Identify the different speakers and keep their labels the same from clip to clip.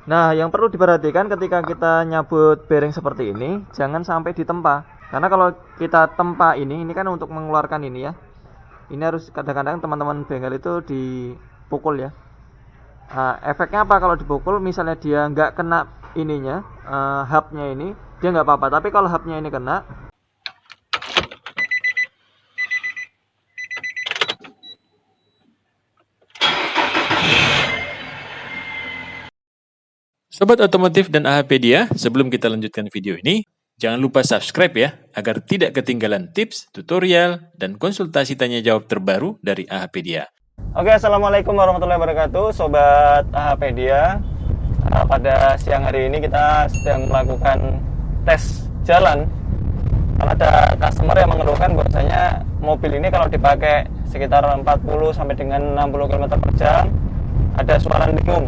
Speaker 1: Nah, yang perlu diperhatikan ketika kita nyabut bearing seperti ini, jangan sampai ditempa. Karena kalau kita tempa ini kan untuk mengeluarkan ini ya. Ini harus kadang-kadang teman-teman bengkel itu dipukul ya. Efeknya apa kalau dipukul? Misalnya dia nggak kena ininya, hubnya ini, dia nggak apa-apa. Tapi kalau hubnya ini kena,
Speaker 2: Sobat Otomotif dan AHPedia, sebelum kita lanjutkan video ini, jangan lupa subscribe ya, agar tidak ketinggalan tips, tutorial, dan konsultasi tanya jawab terbaru dari AHPedia.
Speaker 1: Oke, assalamualaikum warahmatullahi wabarakatuh, Sobat AHPedia. Pada siang hari ini kita sedang melakukan tes jalan. Karena ada customer yang mengeluhkan bahwasanya mobil ini kalau dipakai sekitar 40 sampai dengan 60 km per jam ada suara dengung.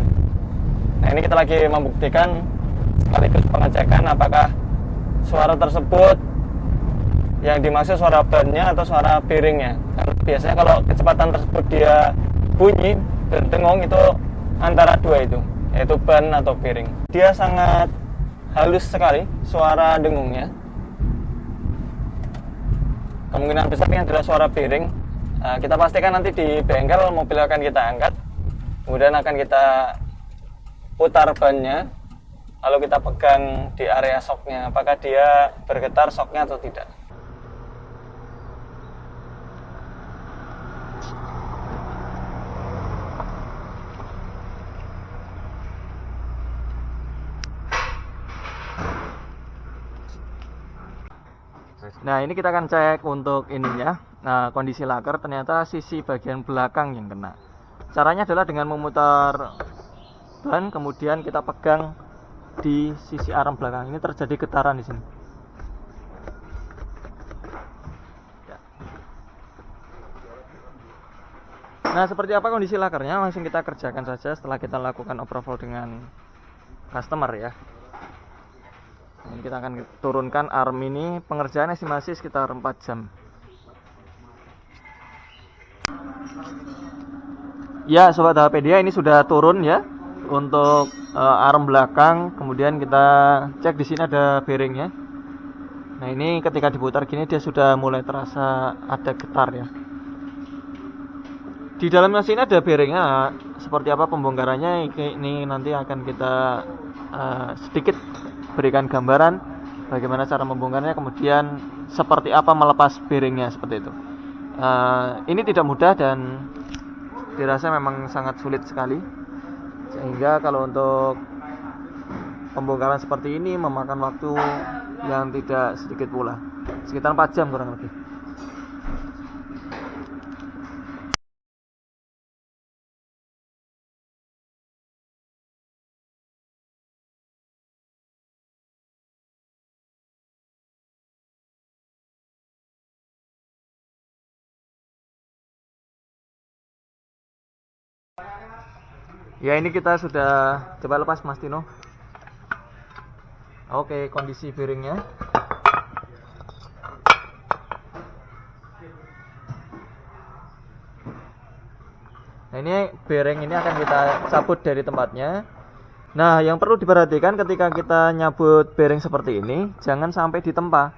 Speaker 1: Nah, ini kita lagi membuktikan sekaligus pengecekan apakah suara tersebut yang dimaksud suara bannya atau suara bearingnya. Karena biasanya kalau kecepatan tersebut dia bunyi berdengung itu antara dua itu, yaitu ban atau bearing. Dia sangat halus sekali suara dengungnya. Kemungkinan besar ini adalah suara bearing. Kita pastikan nanti di bengkel mobil akan kita angkat, kemudian akan kita putar bannya, lalu kita pegang di area shocknya, apakah dia bergetar shocknya atau tidak. Nah, ini kita akan cek untuk ininya. Nah, kondisi laker ternyata sisi bagian belakang yang kena. Caranya adalah dengan memutar ban, kemudian kita pegang di sisi arm belakang. Ini terjadi getaran di sini. Nah, seperti apa kondisi lakernya? Langsung kita kerjakan saja setelah kita lakukan overhaul dengan customer ya. Ini kita akan turunkan arm ini. Pengerjaan estimasi sekitar 4 jam. Ya, Sobat AHPedia, ini sudah turun ya untuk arm belakang. Kemudian kita cek di sini ada bearingnya. Nah, ini ketika diputar gini dia sudah mulai terasa ada getar ya. Di dalam mesin ada bearingnya. Seperti apa pembongkarannya ini nanti akan kita sedikit berikan gambaran bagaimana cara membongkarnya, kemudian seperti apa melepas bearingnya seperti itu. Ini tidak mudah dan dirasa memang sangat sulit sekali, sehingga kalau untuk pembongkaran seperti ini memakan waktu yang tidak sedikit pula, sekitar 4 jam kurang lebih. Ya, ini kita sudah coba lepas Mas Tino. Oke, kondisi bearingnya. Nah, ini bearing ini akan kita cabut dari tempatnya. Nah, yang perlu diperhatikan ketika kita nyabut bearing seperti ini, jangan sampai ditempa.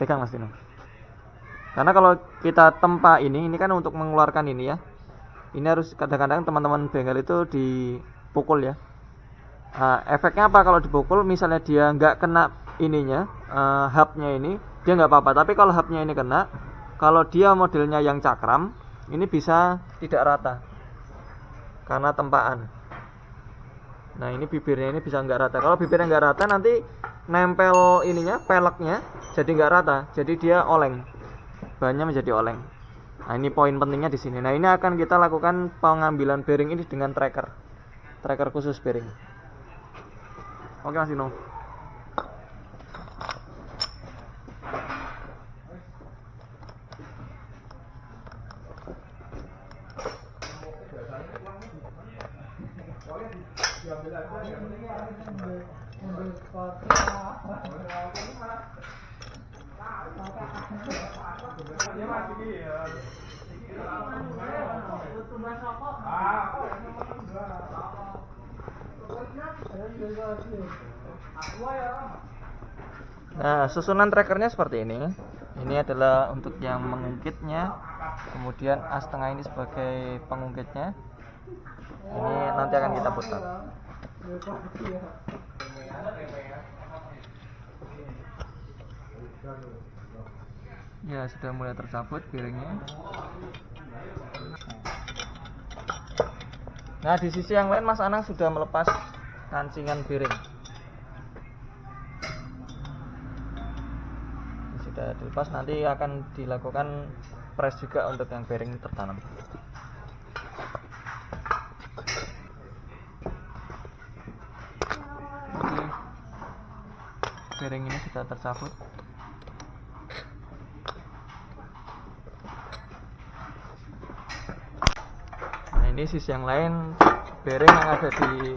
Speaker 1: Pegang Mas Tino. Karena kalau kita tempa ini kan untuk mengeluarkan ini ya. Ini harus kadang-kadang teman-teman bengkel itu dipukul ya. Efeknya apa kalau dipukul? Misalnya dia nggak kena ininya, hubnya ini, dia nggak apa-apa. Tapi kalau hubnya ini kena, kalau dia modelnya yang cakram, ini bisa tidak rata karena tempaan. Nah, ini bibirnya ini bisa nggak rata. Kalau bibirnya nggak rata, nanti nempel ininya, peleknya jadi nggak rata. Jadi dia oleng, bahannya menjadi oleng. Nah, ini poin pentingnya di sini. Nah, ini akan kita lakukan pengambilan bearing ini dengan tracker khusus bearing. Oke Mas Dino. Nah, susunan trackernya seperti ini. Ini adalah untuk yang mengungkitnya, kemudian as tengah ini sebagai pengungkitnya. Ini nanti akan kita putar. Ya, sudah mulai tercabut bearingnya. Nah, di sisi yang lain Mas Anang sudah melepas kancingan bearing. Ini sudah dilepas, nanti akan dilakukan press juga untuk yang bearing tertanam. Oke. Bearing ini sudah tercabut. Ini sisi yang lain, bearing yang ada di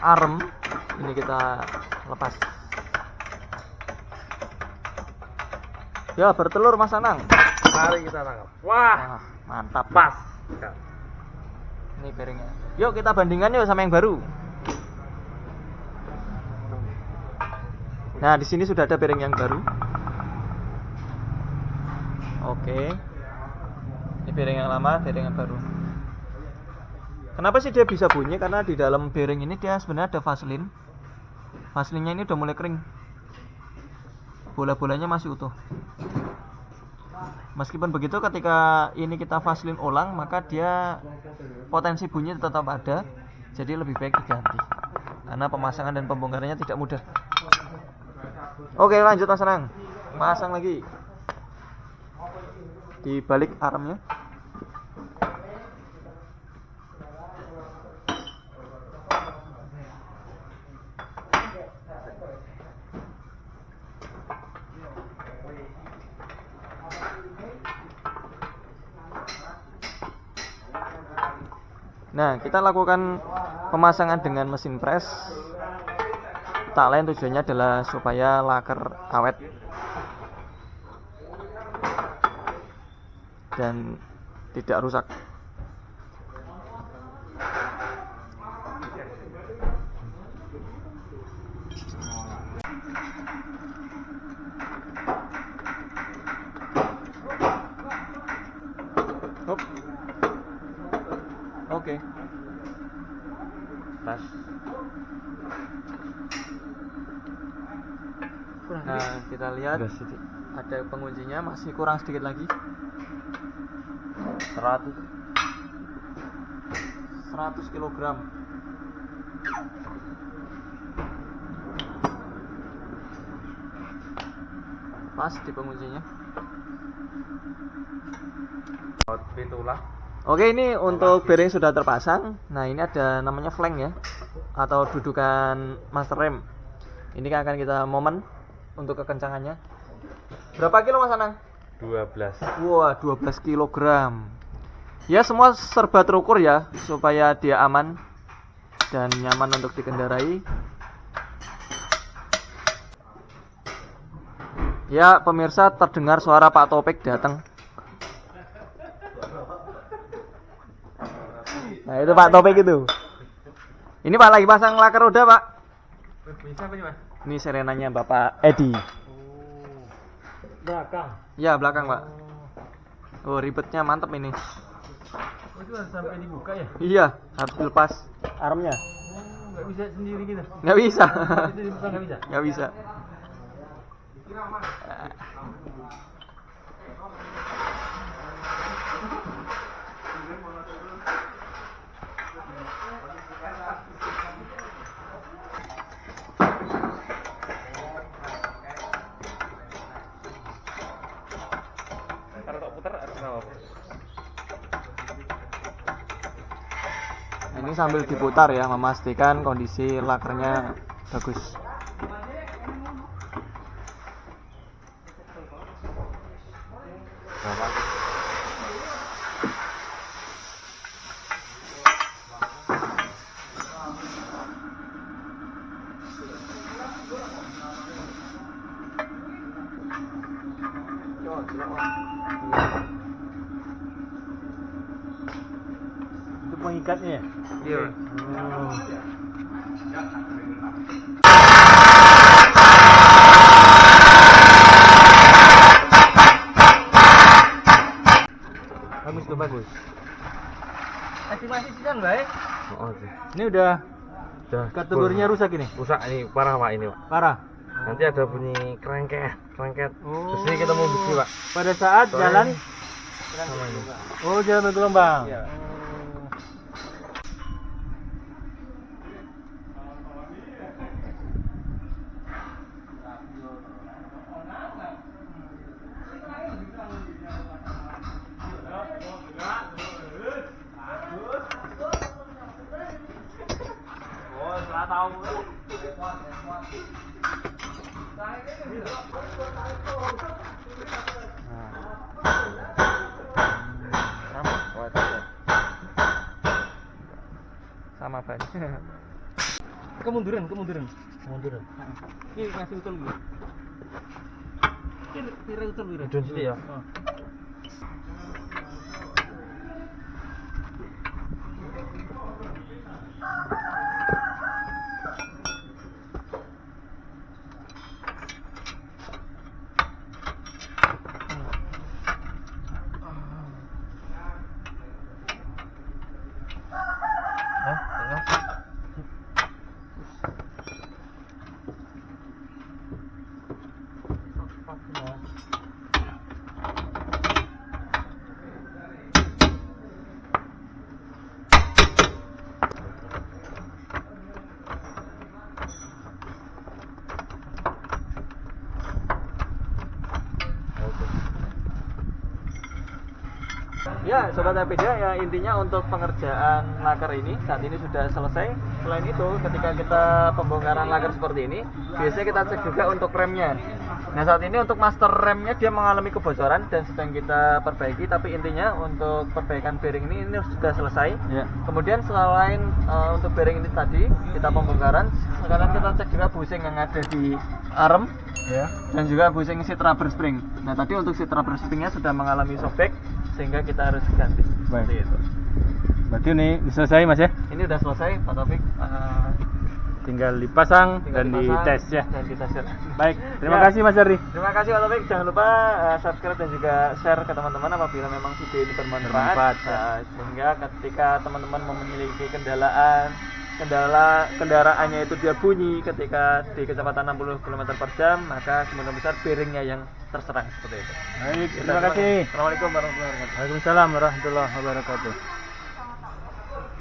Speaker 1: arm ini kita lepas. Ya, bertelur Mas Anang.
Speaker 3: Mari kita tangkap. Wah,
Speaker 1: mantap.
Speaker 3: pas.
Speaker 1: Ini bearingnya. Yuk kita bandingkan yuk sama yang baru. Nah, di sini sudah ada bearing yang baru. Oke. Ini bearing yang lama, bearing yang baru. Kenapa sih dia bisa bunyi? Karena di dalam bearing ini dia sebenarnya ada vaselin. Vaselinnya ini udah mulai kering. Bola-bolanya masih utuh. Meskipun begitu, ketika ini kita vaselin ulang, maka dia potensi bunyi tetap ada. Jadi lebih baik diganti. Karena pemasangan dan pembongkarannya tidak mudah. Oke, lanjut Mas Anang. Pasang lagi. Di balik armnya. Nah, kita lakukan pemasangan dengan mesin press. Tak lain tujuannya adalah supaya laker awet dan tidak rusak. Hop. Oke. Tas. Nah, kita lihat ada penguncinya, masih kurang sedikit lagi. 100 kg. Pas di penguncinya.
Speaker 3: Pitulah.
Speaker 1: Oke, ini untuk bearing sudah terpasang. Nah, ini ada namanya flank ya, atau dudukan master rem. Ini akan kita momen untuk kekencangannya. Berapa kilo Mas Anang?
Speaker 3: 12.
Speaker 1: Wah, 12 kilogram. Ya, semua serba terukur ya, supaya dia aman dan nyaman untuk dikendarai. Ya, pemirsa, terdengar suara Pak Topik datang. Nah, itu Pak Topik itu. Ini Pak lagi pasang laker roda, Pak.
Speaker 3: Bisa apa nih, Mas?
Speaker 1: Ini serenanya Bapak Edi.
Speaker 3: Belakang.
Speaker 1: Ya, belakang, Pak. Oh, ribetnya mantep ini.
Speaker 3: Oh, itu harus sampai dibuka ya?
Speaker 1: Iya, harus dilepas armnya.
Speaker 3: Nggak bisa sendiri gitu.
Speaker 1: Nggak bisa.
Speaker 3: Itu dibuka nggak bisa.
Speaker 1: Nggak bisa.
Speaker 3: Kalau tak putar kenapa?
Speaker 1: Ini sambil diputar ya, memastikan kondisi lakernya bagus.
Speaker 3: Itu pengikatnya ya?
Speaker 1: Iya.
Speaker 3: Ini udah
Speaker 4: Udah
Speaker 3: kategorinya rusak ini.
Speaker 4: rusak ini, parah Pak ini Pak.
Speaker 3: Parah.
Speaker 4: Nanti ada bunyi kerengket.
Speaker 3: Oh.
Speaker 4: Terus ini kita mau besi Pak.
Speaker 3: Pada saat
Speaker 4: Soalnya-
Speaker 3: jalan Oh, jalan bergelombang.
Speaker 4: Iya.
Speaker 1: Sama Pak.
Speaker 3: Kemunduran. Ini ngasih utul gitu. Kira utul gitu.
Speaker 4: Udun sini ya.
Speaker 1: Ya, Sobat Apedia, ya intinya untuk pengerjaan laker ini saat ini sudah selesai. Selain itu, ketika kita pembongkaran laker seperti ini, biasanya kita cek juga untuk remnya. Nah, saat ini untuk master remnya dia mengalami kebocoran dan sedang kita perbaiki. Tapi intinya untuk perbaikan bearing ini sudah selesai.
Speaker 3: Ya.
Speaker 1: Kemudian selain untuk bearing ini tadi kita pembongkaran, sekarang kita cek juga bushing yang ada di arm
Speaker 3: Ya.
Speaker 1: dan juga bushing seat rubber spring. Nah, tadi untuk seat rubber springnya sudah mengalami sobek sehingga kita harus ganti.
Speaker 3: Baik.
Speaker 1: Seperti itu.
Speaker 3: Berarti ini selesai Mas ya.
Speaker 1: Ini udah selesai Pak Taufik.
Speaker 3: Tinggal dipasang
Speaker 1: Tinggal
Speaker 3: dan
Speaker 1: dipasang
Speaker 3: dites ya.
Speaker 1: dan dites ya.
Speaker 3: Baik, terima
Speaker 1: Ya.
Speaker 3: kasih Mas Ardi.
Speaker 1: Terima kasih Pak Taufik. Jangan lupa subscribe dan juga share ke teman-teman apabila memang video ini bermanfaat.
Speaker 3: Bermanfaat, ya.
Speaker 1: Sehingga ketika teman-teman memiliki kendaraannya itu dia bunyi ketika di kecepatan 60 km per jam, maka kemungkinan besar bearingnya yang terserang seperti itu.
Speaker 3: Baik, terima kasih.
Speaker 1: Assalamualaikum warahmatullahi wabarakatuh.
Speaker 3: Waalaikumsalam warahmatullahi wabarakatuh.